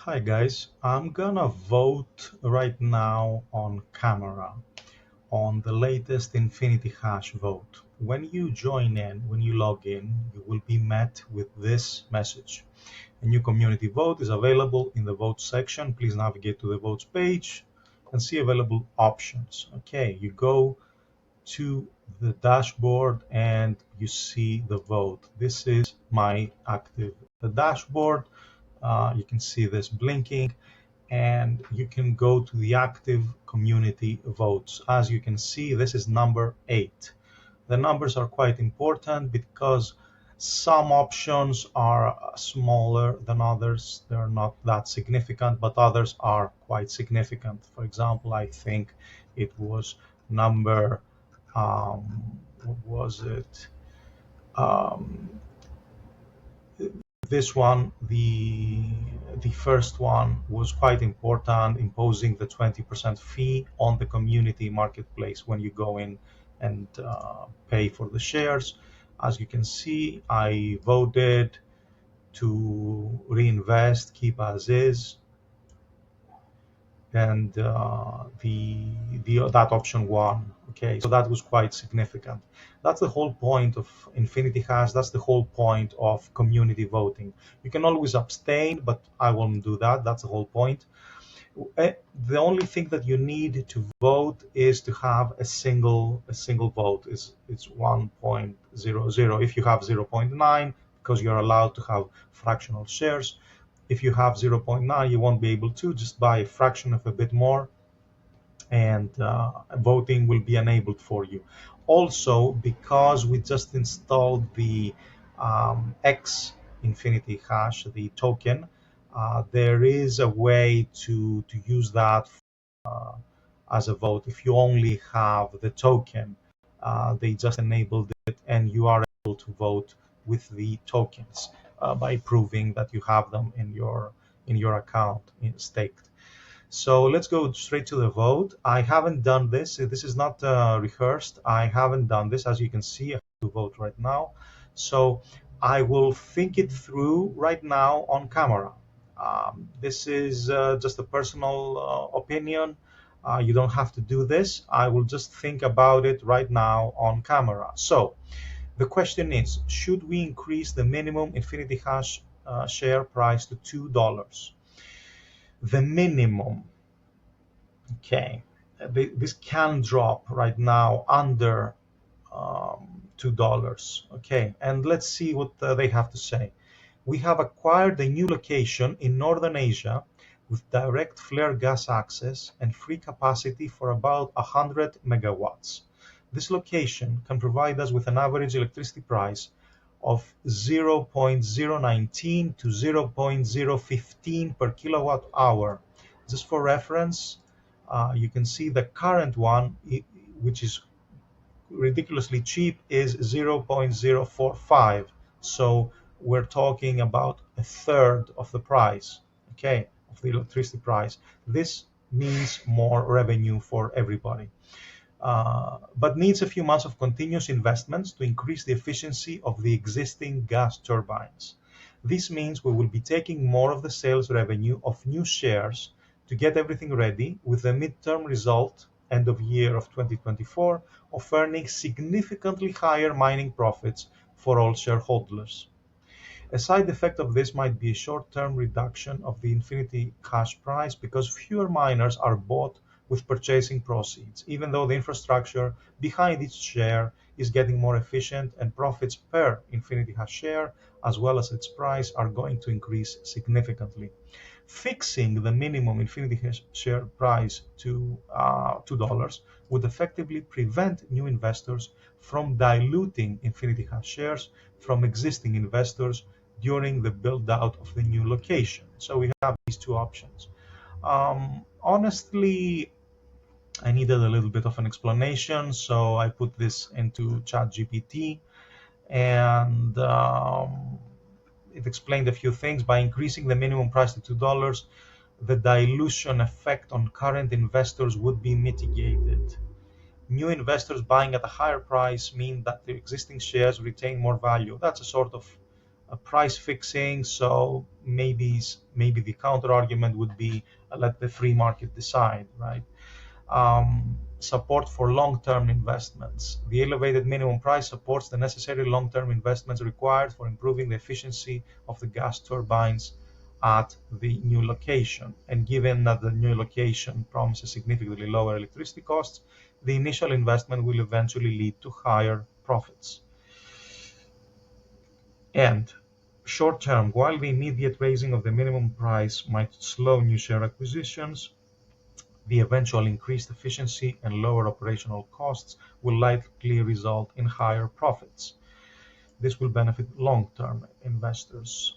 Hi guys, I'm gonna vote right now on camera on the latest Infinity Hash vote. When you join in, when you log in, you will be met with this message. A new community vote is available in the vote section. Please navigate to the votes page and see available options. Okay, you go to the dashboard and you see the vote. This is my active the dashboard. You can see this blinking and you can go to the active community votes. As you can see, this is number 8. The numbers are quite important because some options are smaller than others. They're not that significant, but others are quite significant. For example, I think it was number, what was it? Um, this one, the first one was quite important, imposing the 20% fee on the community marketplace when you go in and pay for the shares. As you can see, I voted to reinvest, keep as is, and the that option won. Okay, so that was quite significant. That's the whole point of Infinity Hash. That's the whole point of community voting. You can always abstain, but I won't do that. That's the whole point. The only thing that you need to vote is to have a single vote. It's 1.00. If you have zero point 0.9, because you're allowed to have fractional shares. If you have zero point 0.9, you won't be able to just buy a fraction of a bit more, and voting will be enabled for you. Also, because we just installed the X Infinity Hash, the token, there is a way to use that as a vote. If you only have the token, they just enabled it, and you are able to vote with the tokens by proving that you have them in your account staked. So let's go straight to the vote. I haven't done this. This is not rehearsed. I haven't done this. As you can see, I have to vote right now. So I will think it through right now on camera. This is just a personal opinion. You don't have to do this. I will just think about it right now on camera. So the question is, should we increase the minimum Infinity Hash share price to $2? The minimum. Okay, this can drop right now under $2. Okay, and let's see what they have to say. We have acquired a new location in Northern Asia with direct flare gas access and free capacity for about 100 megawatts. This location can provide us with an average electricity price of 0.019 to 0.015 per kilowatt hour. Just for reference, you can see the current one, which is ridiculously cheap, is 0.045. So we're talking about a third of the price, okay, of the electricity price. This means more revenue for everybody. But needs a few months of continuous investments to increase the efficiency of the existing gas turbines. This means we will be taking more of the sales revenue of new shares to get everything ready, with the midterm result, end of year of 2024, of earning significantly higher mining profits for all shareholders. A side effect of this might be a short-term reduction of the Infinity Hash price because fewer miners are bought with purchasing proceeds, even though the infrastructure behind each share is getting more efficient, and profits per Infinity Hash share, as well as its price, are going to increase significantly. Fixing the minimum Infinity Hash share price to $2 would effectively prevent new investors from diluting Infinity Hash shares from existing investors during the build out of the new location. So we have these two options. Honestly, I needed a little bit of an explanation, so I put this into ChatGPT, and it explained a few things. By increasing the minimum price to $2, the dilution effect on current investors would be mitigated. New investors buying at a higher price mean that the existing shares retain more value. That's a sort of price fixing. So maybe the counter argument would be let the free market decide, right? Support for long-term investments. The elevated minimum price supports the necessary long-term investments required for improving the efficiency of the gas turbines at the new location. And given that the new location promises significantly lower electricity costs, the initial investment will eventually lead to higher profits. And short term, while the immediate raising of the minimum price might slow new share acquisitions, the eventual increased efficiency and lower operational costs will likely result in higher profits. This will benefit long-term investors.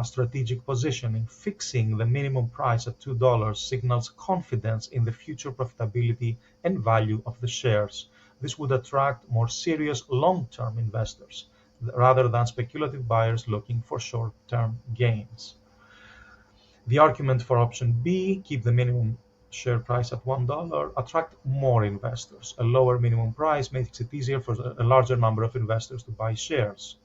Strategic positioning. Fixing the minimum price at $2 signals confidence in the future profitability and value of the shares. This would attract more serious long-term investors rather than speculative buyers looking for short-term gains. The argument for option B, keep the minimum share price at $1, attract more investors. A lower minimum price makes it easier for a larger number of investors to buy shares.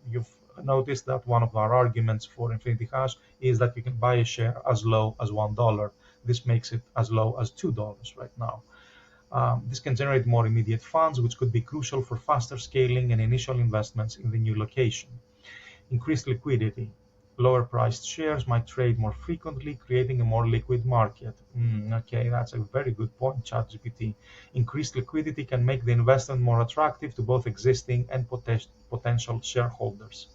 You've noticed that one of our arguments for Infinity Hash is that you can buy a share as low as $1. This makes it as low as $2 right now. This can generate more immediate funds, which could be crucial for faster scaling and initial investments in the new location. Increased liquidity. Lower priced shares might trade more frequently, creating a more liquid market. Okay, that's a very good point, ChatGPT. Increased liquidity can make the investment more attractive to both existing and potential shareholders.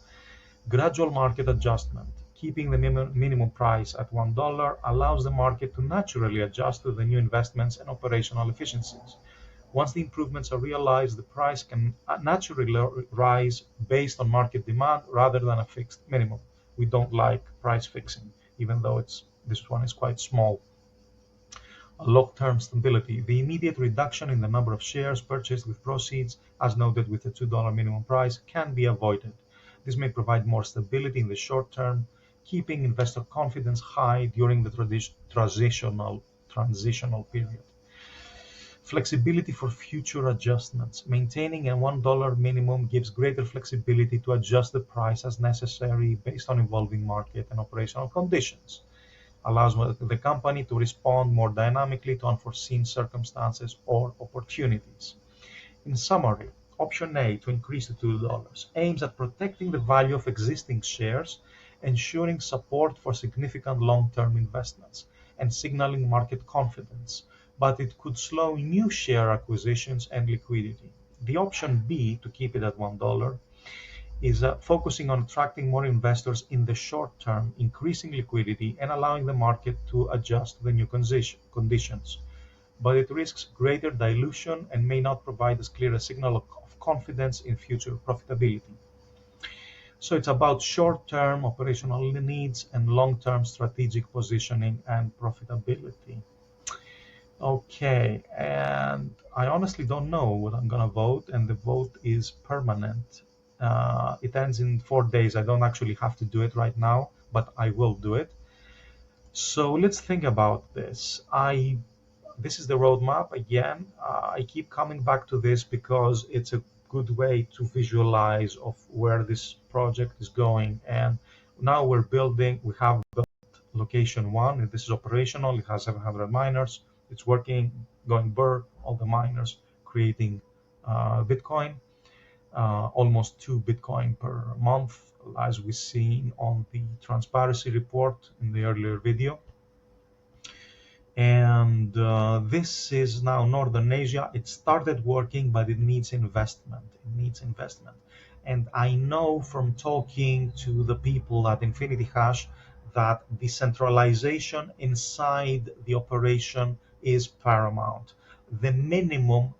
Gradual market adjustment. Keeping the minimum price at $1 allows the market to naturally adjust to the new investments and operational efficiencies. Once the improvements are realized, the price can naturally rise based on market demand rather than a fixed minimum. We don't like price fixing, even though this one is quite small. Long-term stability. The immediate reduction in the number of shares purchased with proceeds, as noted with the $2 minimum price, can be avoided. This may provide more stability in the short term, keeping investor confidence high during the transitional period. Flexibility for future adjustments. Maintaining a $1 minimum gives greater flexibility to adjust the price as necessary based on evolving market and operational conditions. Allows the company to respond more dynamically to unforeseen circumstances or opportunities. In summary, option A, to increase to $2, aims at protecting the value of existing shares, ensuring support for significant long-term investments, and signaling market confidence, but it could slow new share acquisitions and liquidity. The option B, to keep it at $1, is focusing on attracting more investors in the short term, increasing liquidity, and allowing the market to adjust to the new conditions. But it risks greater dilution and may not provide as clear a signal of confidence in future profitability. So it's about short-term operational needs and long-term strategic positioning and profitability. Okay, and I honestly don't know what I'm gonna vote, and the vote is permanent. It ends in 4 days. I don't actually have to do it right now, but I will do it. So let's think about this. This is the roadmap again. I keep coming back to this because it's a good way to visualize of where this project is going. And now we have built location 1, and this is operational. It has 700 miners. It's working, going burr, all the miners creating Bitcoin, almost 2 Bitcoin per month, as we seen on the transparency report in the earlier video. And this is now Northern Asia. It started working, but it needs investment. And I know from talking to the people at Infinity Hash that decentralization inside the operation is paramount. The minimum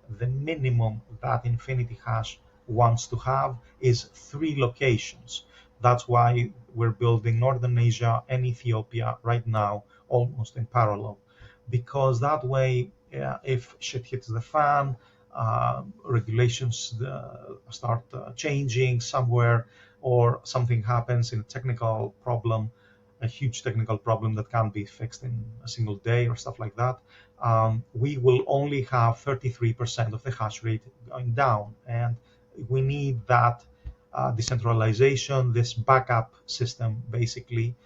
that Infinity Hash wants to have is 3 locations. That's why we're building Northern Asia and Ethiopia right now, almost in parallel, because that way, if shit hits the fan, regulations start changing somewhere, or something happens in a technical problem, a huge technical problem that can't be fixed in a single day or stuff like that, we will only have 33% of the hash rate going down, and we need that decentralization, this backup system, basically.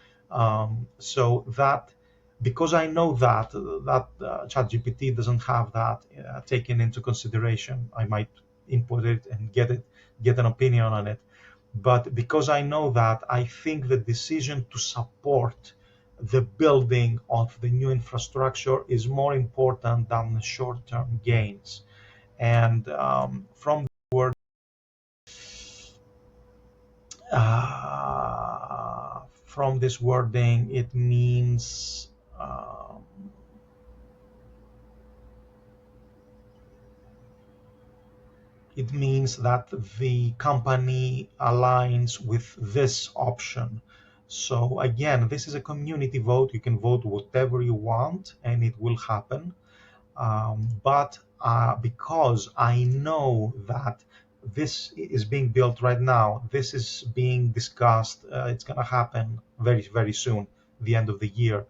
So that, because I know that ChatGPT doesn't have that taken into consideration, I might input it and get an opinion on it. But because I know that, I think the decision to support the building of the new infrastructure is more important than the short-term gains. And from this wording, it means that the company aligns with this option. So again, this is a community vote. You can vote whatever you want, and it will happen. But because I know that this is being built right now, this is being discussed, it's going to happen very, very soon, the end of the year.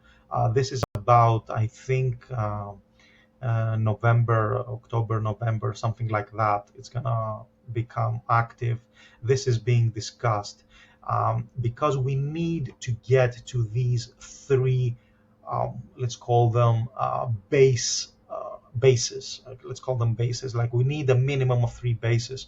This is about, I think, November, October, November, something like that. It's going to become active. This is being discussed because we need to get to these three, let's call them bases. Let's call them bases. Like, we need a minimum of three bases.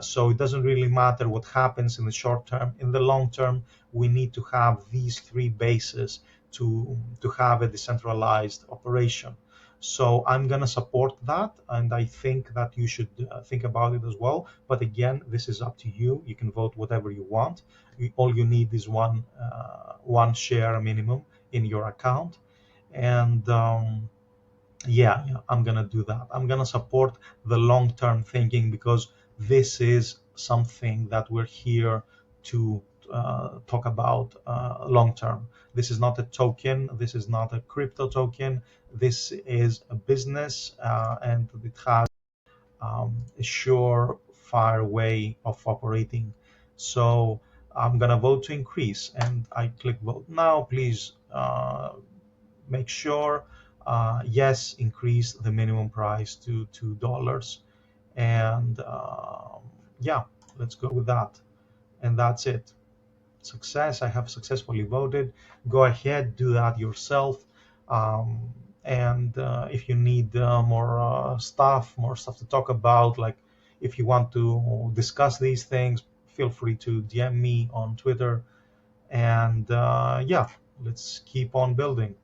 So it doesn't really matter what happens in the short term. In the long term, we need to have these three bases to have a decentralized operation. So I'm going to support that, and I think that you should think about it as well. But again, this is up to you. You can vote whatever you want. All you need is one share minimum in your account, and yeah, I'm gonna do that. I'm gonna support the long-term thinking, because this is something that we're here to talk about long-term. This is not a token. This is not a crypto token. This is a business, and it has a surefire way of operating. So I'm gonna vote to increase, and I click vote now. Please make sure, yes, increase the minimum price to $2. And yeah, let's go with that. And that's it. Success. I have successfully voted. Go ahead, do that yourself. And if you need more stuff to talk about, like if you want to discuss these things, feel free to DM me on Twitter. And yeah, let's keep on building.